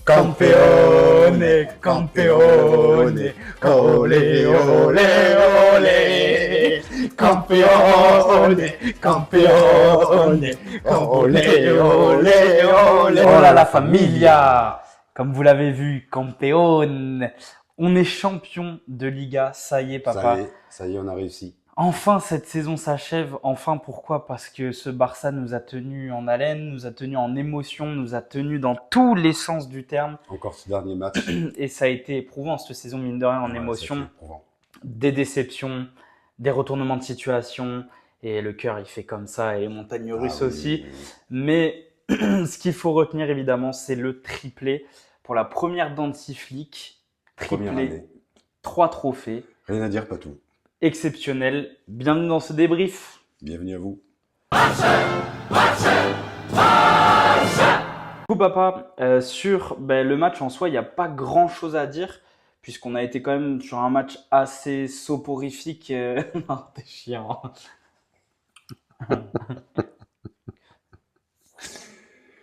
Campeone, campeone, olé, olé, olé. Campeone, campeone, olé, olé, olé. Oh là la familia! Comme vous l'avez vu, campeone. On est champion de Liga, ça y est papa. Ça y est, on a réussi. Enfin, cette saison s'achève. Enfin, pourquoi? Parce que ce Barça nous a tenus en haleine, nous a tenus en émotion, nous a tenus dans tous les sens du terme. Encore ce dernier match. Et ça a été éprouvant cette saison, mine de rien, en Ouais, c'était émotion. éprouvant. Des déceptions, des retournements de situation. Et le cœur, il fait comme ça. Et les montagnes russes Oui, aussi. oui, oui. Mais ce qu'il faut retenir, évidemment, c'est le triplé. Pour la première Dancy Flick, Première triplé, année. 3 trophées. Rien à dire, pas tout. Exceptionnel. Bienvenue dans ce débrief. Bienvenue à vous. Du coup, papa, sur le match en soi, il n'y a pas grand-chose à dire, puisqu'on a été quand même sur un match assez soporifique. Non, t'es chiant.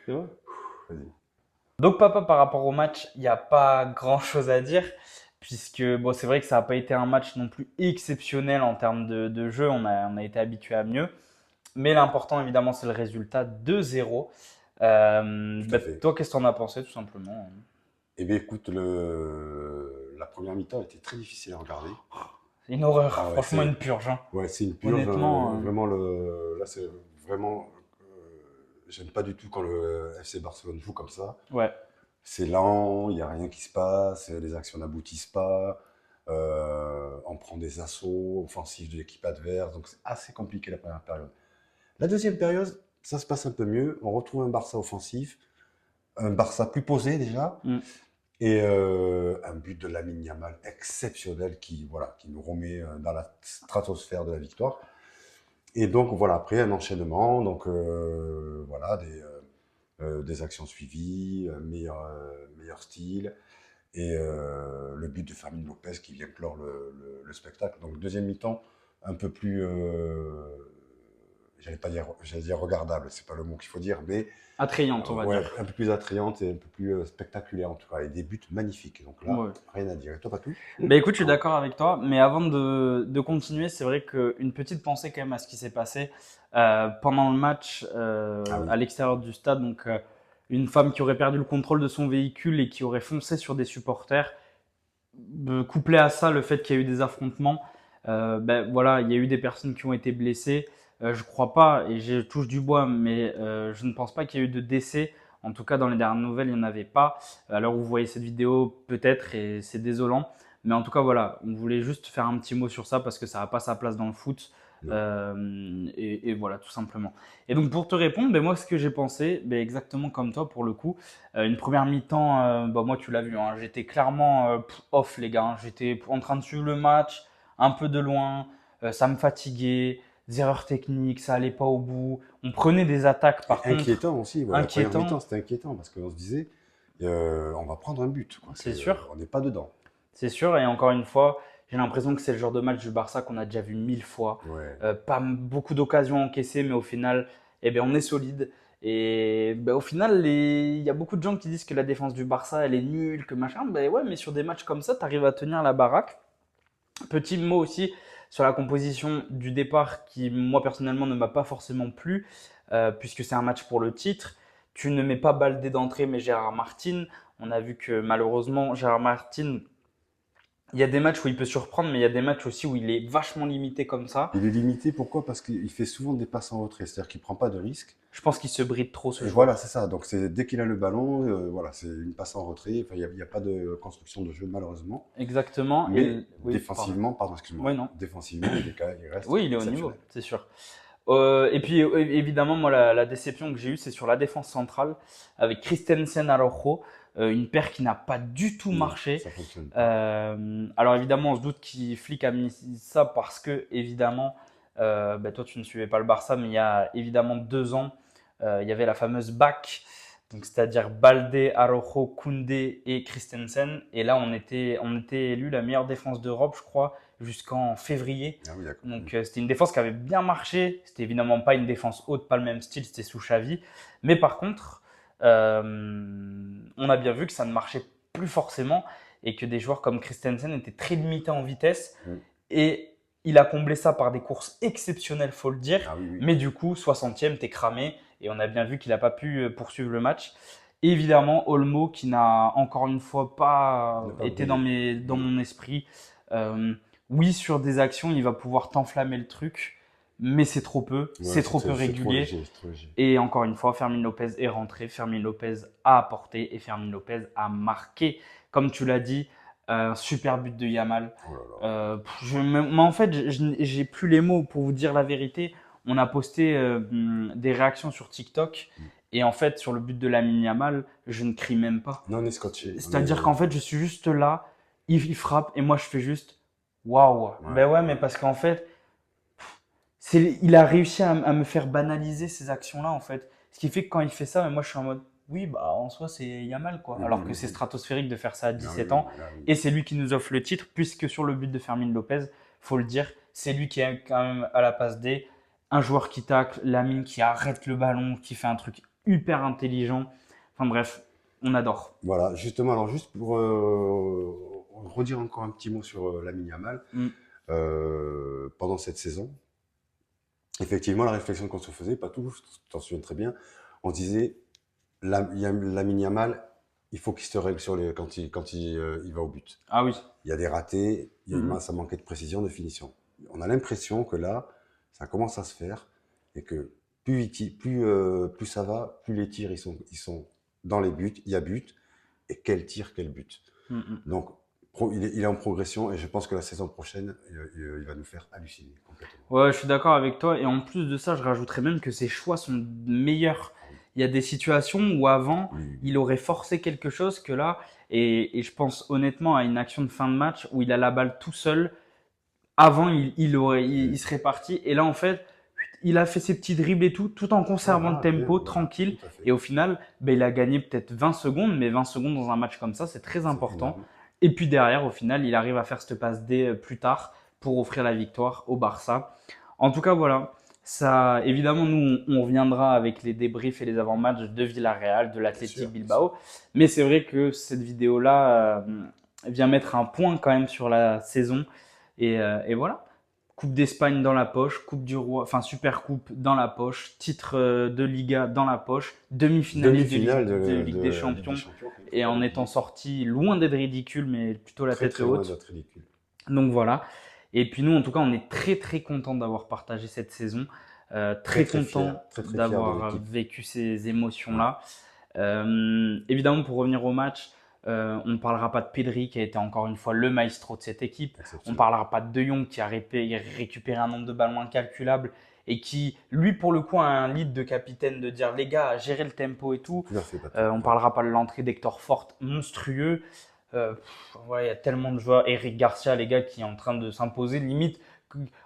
C'est vrai. Vas-y. Donc, papa, par rapport au match, il n'y a pas grand-chose à dire, puisque bon, c'est vrai que ça n'a pas été un match non plus exceptionnel en termes de jeu. On a été habitué à mieux. Mais l'important, évidemment, c'est le résultat 2-0. Tout à fait. Toi, qu'est-ce que t'en as pensé, tout simplement? Eh bien, écoute, la première mi-temps était très difficile à regarder. C'est une horreur, Ah ouais, franchement une purge, hein. ouais, c'est une purge. Honnêtement, Vraiment, là, c'est vraiment. J'aime pas du tout quand le FC Barcelone joue comme ça. ouais. C'est lent, il n'y a rien qui se passe, les actions n'aboutissent pas, on prend des assauts offensifs de l'équipe adverse, donc c'est assez compliqué la première période. La deuxième période, ça se passe un peu mieux, on retrouve un Barça offensif, un Barça plus posé déjà, Mm. et un but de Lamine Yamal exceptionnel qui nous remet dans la stratosphère de la victoire. Et donc voilà, après un enchaînement, donc voilà, des actions suivies, meilleur style, et le but de Fermin Lopez qui vient clore le spectacle. Donc deuxième mi-temps, un peu plus, j'allais dire regardable, c'est pas le mot qu'il faut dire, mais Attrayante, on va ouais, dire. un peu plus attrayante et un peu plus spectaculaire en tout cas, et des buts magnifiques. Donc là, Ouais. rien à dire. Et toi, pas tout? Écoute, je suis d'accord avec toi, mais avant de continuer, c'est vrai qu'une petite pensée quand même à ce qui s'est passé pendant le match Ah à oui, l'extérieur du stade. Donc, une femme qui aurait perdu le contrôle de son véhicule et qui aurait foncé sur des supporters. Couplé à ça, le fait qu'il y a eu des affrontements, voilà, il y a eu des personnes qui ont été blessées. Je crois pas, et je touche du bois, mais je ne pense pas qu'il y ait eu de décès. En tout cas, dans les dernières nouvelles, il n'y en avait pas. À l'heure où vous voyez cette vidéo, peut-être, et c'est désolant. Mais en tout cas, voilà, on voulait juste faire un petit mot sur ça parce que ça n'a pas sa place dans le foot. non. Et voilà, tout simplement. Et donc, pour te répondre, moi, ce que j'ai pensé, exactement comme toi, pour le coup, une première mi-temps, moi tu l'as vu, hein, j'étais clairement off les gars. Hein. J'étais en train de suivre le match, un peu de loin, ça me fatiguait, des erreurs techniques, ça allait pas au bout. On prenait des attaques Et par contre inquiétant aussi, ouais, la première mi-temps, inquiétantes, c'était inquiétant parce qu'on se disait, on va prendre un but, quoi. c'est sûr. On n'est pas dedans. C'est sûr, et encore une fois, j'ai l'impression que c'est le genre de match du Barça qu'on a déjà vu 1000 fois. Ouais. Pas beaucoup d'occasions encaissées, mais au final, on est solide. Et au final, il y a beaucoup de gens qui disent que la défense du Barça, elle est nulle, que machin. Ouais, mais sur des matchs comme ça, tu arrives à tenir la baraque. Petit mot aussi sur la composition du départ qui, moi personnellement, ne m'a pas forcément plu, puisque c'est un match pour le titre. Tu ne mets pas Baldé d'entrée, mais Gérard Martin. On a vu que malheureusement, Gérard Martin, il y a des matchs où il peut surprendre, mais il y a des matchs aussi où il est vachement limité comme ça. Il est limité, pourquoi? Parce qu'il fait souvent des passes en retrait, c'est-à-dire qu'il prend pas de risques. Je pense qu'il se bride trop ce Et voilà, c'est joueur. ça. Donc dès qu'il a le ballon, voilà, c'est une passe en retrait. Enfin, il y a pas de construction de jeu malheureusement. Exactement. Mais Oui, pardon. défensivement, pardon, excuse-moi. Oui, non. Défensivement, il reste Oui, il est au niveau, exceptionnel. c'est sûr. Et puis évidemment, moi, la déception que j'ai eue, c'est sur la défense centrale avec Christensen Araujo, une paire qui n'a pas du tout Non, marché. ça fonctionne pas. Alors évidemment, on se doute qu'il Flick a mis ça parce que évidemment, toi tu ne suivais pas le Barça, mais il y a évidemment 2 ans, il y avait la fameuse BAC, donc c'est-à-dire Balde, Araujo, Koundé et Christensen. Et là, on était élu la meilleure défense d'Europe, je crois, jusqu'en février. Ah oui, d'accord. Donc c'était une défense qui avait bien marché. C'était évidemment pas une défense haute, pas le même style, c'était sous Xavi. Mais par contre, On a bien vu que ça ne marchait plus forcément et que des joueurs comme Christensen étaient très limités en vitesse. Mm. Et il a comblé ça par des courses exceptionnelles, faut le dire. Ah oui, oui. Mais du coup, 60e, t'es cramé. Et on a bien vu qu'il n'a pas pu poursuivre le match. Et évidemment, Olmo, qui n'a encore une fois pas Ne pas été briller. dans mon esprit. Euh, oui, sur des actions, il va pouvoir t'enflammer le truc. Mais c'est trop peu. Ouais, C'est trop peu c'est trop régulier. léger, c'est trop léger. Et encore une fois, Fermin Lopez est rentré, Fermin Lopez a apporté et Fermin Lopez a marqué. Comme tu l'as dit, un super but de Yamal. Oh là là. Mais en fait, j'ai plus les mots pour vous dire la vérité. On a posté des réactions sur TikTok Mm. et en fait, sur le but de Lamine Yamal, je ne crie même pas. Non, on est scotché. On C'est-à-dire est... qu'en fait, je suis juste là, il frappe et moi je fais juste waouh. Ouais, Ben ouais, mais ouais. parce qu'en fait, il a réussi à me faire banaliser ces actions-là, en fait. Ce qui fait que quand il fait ça, mais moi, je suis en mode, oui, bah, en soi, c'est Yamal, quoi. Alors que c'est Mhm. stratosphérique de faire ça à Ah oui, 17 oui, ans. ah oui. Et c'est lui qui nous offre le titre, puisque sur le but de Fermin Lopez, faut le dire, c'est lui qui est quand même à la passe D. Un joueur qui tacle, Lamine qui arrête le ballon, qui fait un truc hyper intelligent. Enfin bref, on adore. Voilà, justement, alors juste pour redire encore un petit mot sur Lamine Yamal, Mm. pendant cette saison, effectivement, la réflexion qu'on se faisait, pas tous, tu t'en souviens très bien, on disait, Lamine Yamal, il faut qu'il se règle sur les, quand il va au but. Ah oui. Il y a des ratés, Mhm. ça manquait de précision, de finition. On a l'impression que là, ça commence à se faire et que plus ça va, plus les tirs ils sont dans les buts, il y a but, et quel tir, quel but. Mhm. Donc, il est en progression et je pense que la saison prochaine, il va nous faire halluciner complètement. Ouais, je suis d'accord avec toi. Et en plus de ça, je rajouterais même que ses choix sont meilleurs. Ah oui, Il y a des situations où avant, oui, oui, il aurait forcé quelque chose que là, et je pense honnêtement à une action de fin de match où il a la balle tout seul. Avant, il oui. serait parti. Et là, en fait, il a fait ses petits dribbles et tout, tout en conservant le Voilà, bien, tempo, voilà, tranquille. tout à fait. Et au final, ben, il a gagné peut-être 20 secondes, mais 20 secondes dans un match comme ça, c'est très C'est important. énorme. Et puis derrière, au final, il arrive à faire cette passe D plus tard pour offrir la victoire au Barça. En tout cas, voilà. Ça, évidemment, nous, on reviendra avec les débriefs et les avant-matchs de Villarreal, de Bien l'Athletic sûr, bien sûr. Bilbao. Mais c'est vrai que cette vidéo-là vient mettre un point quand même sur la saison. Et voilà. Coupe d'Espagne dans la poche, Coupe du Roi, enfin Super Coupe dans la poche, titre de Liga dans la poche, demi-finaliste Demi-finale de Ligue des de Ligue des Champions Champions, il ne faut et pas en étant l'oublier. sorti loin d'être ridicule, mais plutôt la Très tête très loin haute. d'être ridicule. Donc voilà. Et puis nous, en tout cas, on est très très content d'avoir partagé cette saison, très content Très fier de d'avoir l'équipe. vécu ces Ouais, émotions-là. Évidemment, pour revenir au match, on ne parlera pas de Pedri qui a été encore une fois le maestro de cette équipe. On ne exceptionnel. parlera pas de De Jong qui a récupéré un nombre de ballons incalculable et qui, lui, pour le coup, a un lead de capitaine de dire les gars, gérez le tempo et tout. Tout à fait, Patrick. On ne Ouais. parlera pas de l'entrée d'Hector Forte, monstrueux. Ouais, il y a tellement de joueurs. Eric Garcia, les gars, qui est en train de s'imposer limite.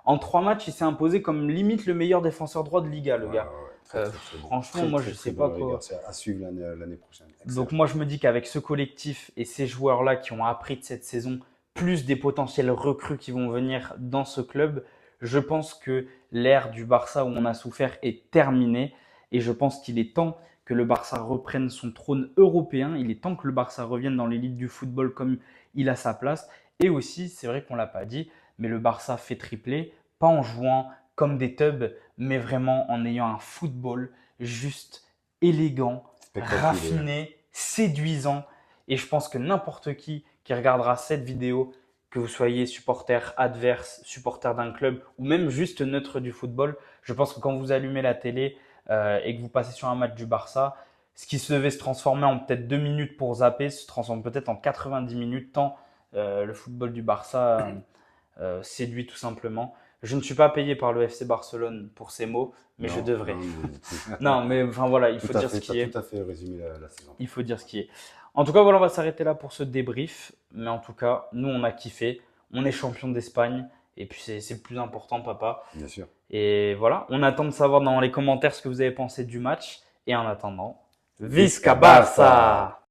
En 3 matchs, il s'est imposé comme limite le meilleur défenseur droit de Liga, le Ouais, gars. ouais, ouais. Très, très, très bon. Franchement, moi, je Très sais pas bon, Eric quoi. Garcia. À suivre l'année prochaine. Donc Excellent. moi je me dis qu'avec ce collectif et ces joueurs-là qui ont appris de cette saison, plus des potentiels recrues qui vont venir dans ce club, je pense que l'ère du Barça où on a souffert est terminée et je pense qu'il est temps que le Barça reprenne son trône européen, il est temps que le Barça revienne dans l'élite du football comme il a sa place et aussi, c'est vrai qu'on l'a pas dit, mais le Barça fait tripler, pas en jouant comme des tubs, mais vraiment en ayant un football juste élégant, Spectaculaire. raffiné, séduisant. Et je pense que n'importe qui regardera cette vidéo, que vous soyez supporter adverse, supporter d'un club ou même juste neutre du football, je pense que quand vous allumez la télé et que vous passez sur un match du Barça, ce qui se devait se transformer en peut-être 2 minutes pour zapper se transforme peut-être en 90 minutes tant le football du Barça séduit tout simplement. Je ne suis pas payé par le FC Barcelone pour ces mots, mais je Non, devrais. non, Non, mais enfin voilà, il tout faut à dire ce fait, tu as qui tout est. à fait résumé la saison. Il faut dire ce qui est. En tout cas, voilà, on va s'arrêter là pour ce débrief. Mais en tout cas, nous, on a kiffé. On est champion d'Espagne. Et puis, c'est le plus important, papa. Bien sûr. Et voilà, on attend de savoir dans les commentaires ce que vous avez pensé du match. Et en attendant, Visca Visca Barça! Barça!